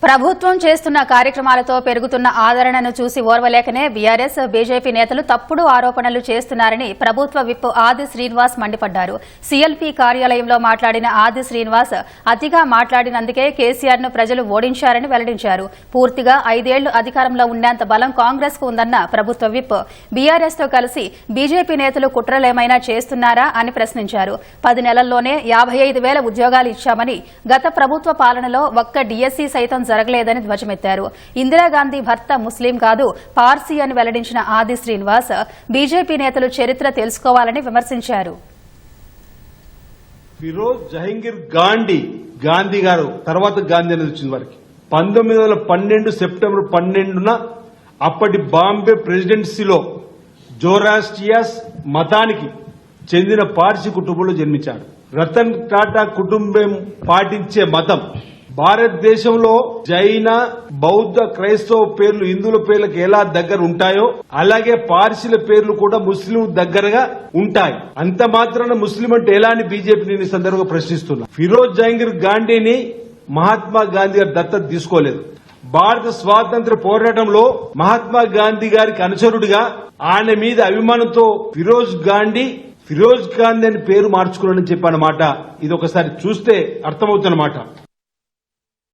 ప్రభుత్వం చేస్తున్న కార్యక్రమాలతో పెరుగుతున్న ఆదరణను చూసి ఓర్వలేకనే బీఆర్ఎస్ బీజేపీ నేతలు తప్పుడు ఆరోపణలు చేస్తున్నారని ప్రభుత్వ విప్ ఆది శ్రీనివాస్ మండిపడ్డారు. సీఎల్పీ కార్యాలయంలో మాట్లాడిన ఆది శ్రీనివాస్ అతిగా మాట్లాడినందుకే కేసీఆర్ ను ప్రజలు ఓడించారని వెల్లడించారు. పూర్తిగా 5 ఏళ్లు అధికారంలో ఉండేంత బలం కాంగ్రెస్ కు ఉందన్న ప్రభుత్వ విప్ బీఆర్ఎస్ తో కలిసి బీజేపీ నేతలు కుట్రలేమైనా చేస్తున్నారా అని ప్రశ్నించారు. 10 నెలల్లోనే 55,000 ఉద్యోగాలు ఇచ్చామని, గత ప్రభుత్వ పాలనలో ఒక్క డీఎస్సీ సైతం జరగలేదని ధ్వజమెత్తారు. ఇందిరాగాంధీ భర్త ముస్లిం కాదు, పార్సీ అని వెల్లడించిన ఆది శ్రీనివాస్ బీజేపీ నేతలు చరిత్ర తెలుసుకోవాలని విమర్శించారు. ఫిరోజ్ జహంగీర్ గాంధీ గారు తర్వాత గాంధీ అనేది వచ్చిన వారికి 1912 సెప్టెంబర్ 12న అప్పటి బాంబే ప్రెసిడెన్సీలో జోరాస్ట్రియస్ మతానికి చెందిన పార్సీ కుటుంబంలో జన్మించాడు. రతన్ టాటా కుటుంబం పాటించే మతం భారతదేశంలో జైన, బౌద్ధ, క్రైస్తవ పేర్లు హిందువుల పేర్లకు ఎలా దగ్గర ఉంటాయో అలాగే పార్సీల పేర్లు కూడా ముస్లిం దగ్గరగా ఉంటాయి. అంత మాత్రాన ముస్లిం అంటే ఎలా అని బీజేపీ నేను ఈ సందర్భంగా ప్రశ్నిస్తున్నా. ఫిరోజ్ జహంగీర్ గాంధీని మహాత్మా గాంధీ గారు దత్తత తీసుకోలేదు. భారత స్వాతంత్ర్య పోరాటంలో మహాత్మా గాంధీ గారికి అనుచరుడిగా ఆయన మీద అభిమానంతో ఫిరోజ్ గాంధీ అని పేరు మార్చుకున్నాడని చెప్పానమాట. ఇది ఒకసారి చూస్తే అర్థమవుతున్నమాట.